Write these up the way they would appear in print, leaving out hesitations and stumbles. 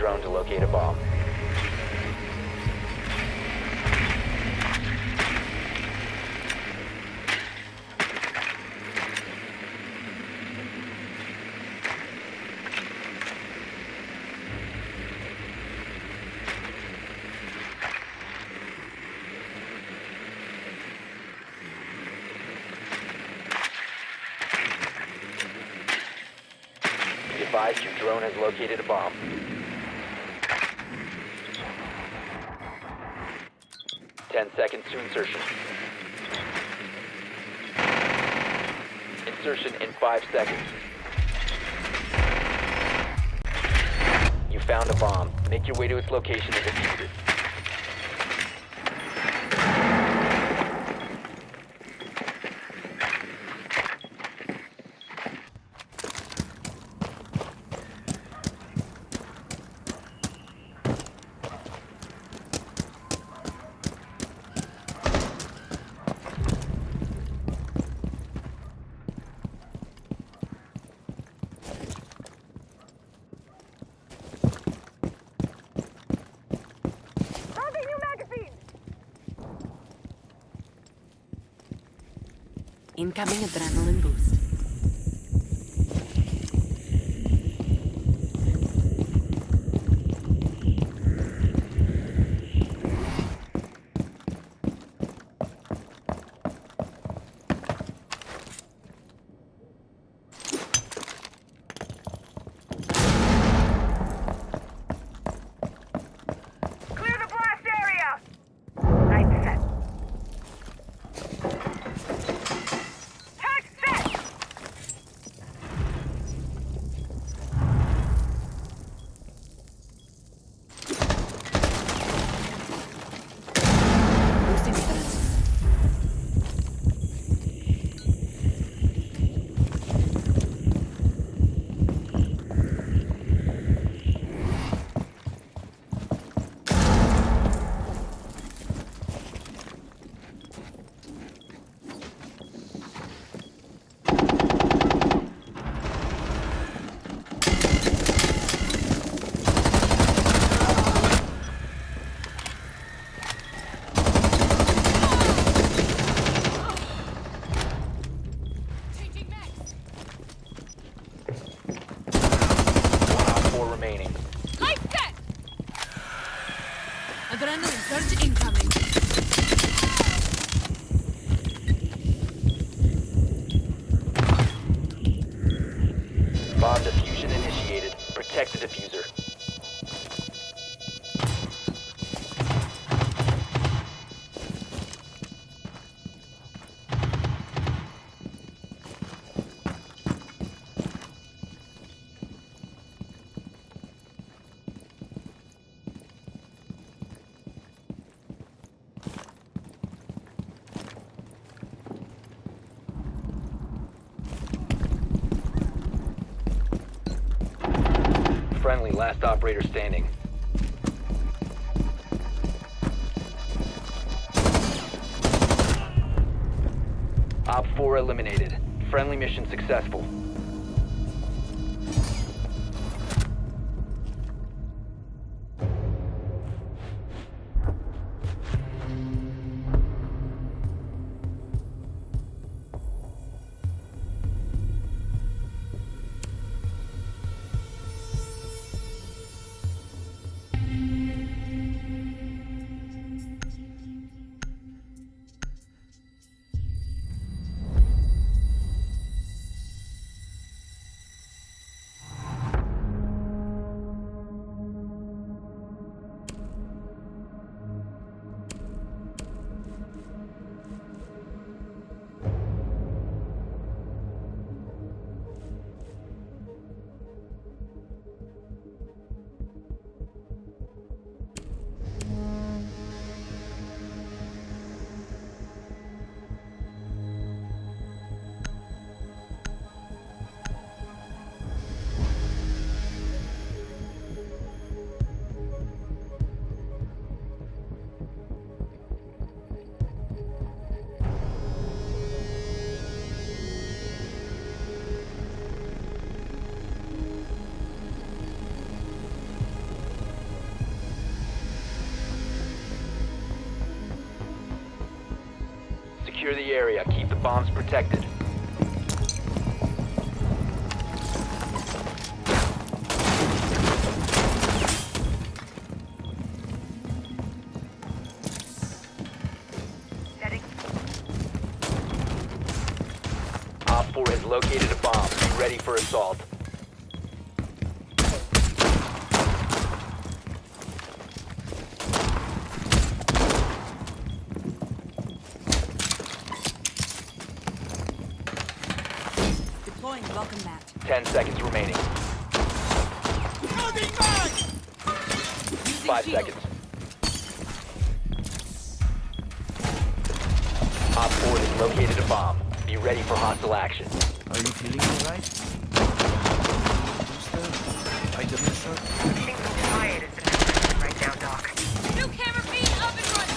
drone to locate a bomb. Be advised your drone has located a bomb. Ten seconds to insertion. Insertion in 5 seconds. You found a bomb. Make your way to its location and defuse it. Incoming adrenaline boost. Clear the blast area! Light set. Tag set! Boosting adrenaline. One op 4 remaining. Light set! Adrenaline surge incoming. Bomb diffusion initiated. Protect the diffuser. Friendly, last operator standing. Op 4 eliminated. Friendly mission successful. Secure the area. Keep the bombs protected. Setting. Op 4 has located a bomb. Be ready for assault. Deploying welcome mat. 10 seconds remaining. Using 5 shield. seconds. Op 4 has located a bomb. Be ready for hostile action. Are you feeling alright? Booster? Vitamin shot? Seems tired as the right now, Doc. New camera feed up and running.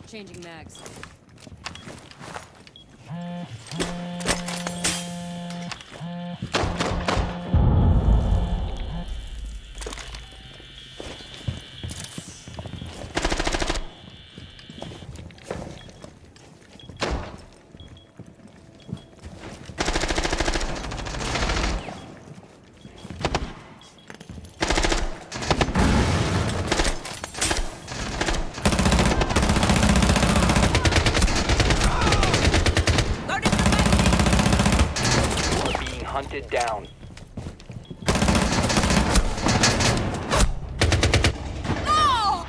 Changing mags. You are being hunted down. No!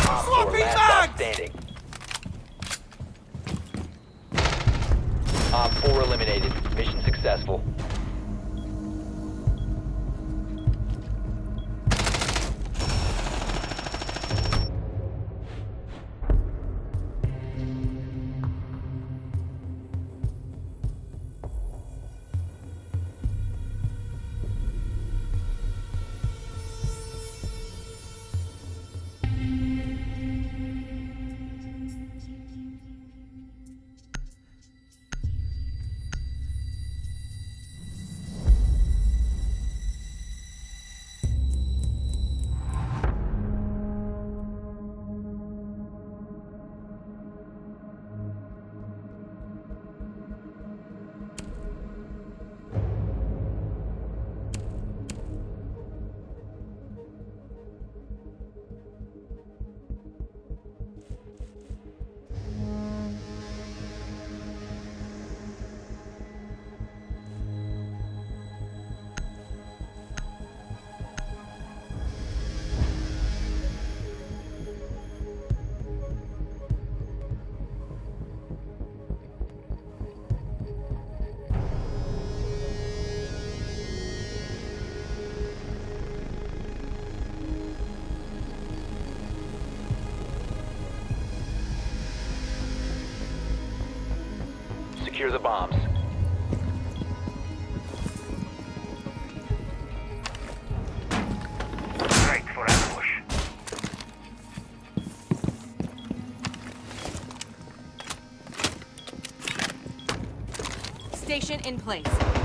Op 4 last stop standing. Op 4 eliminated. Mission successful. Secure the bombs. Right for ambush. Station in place.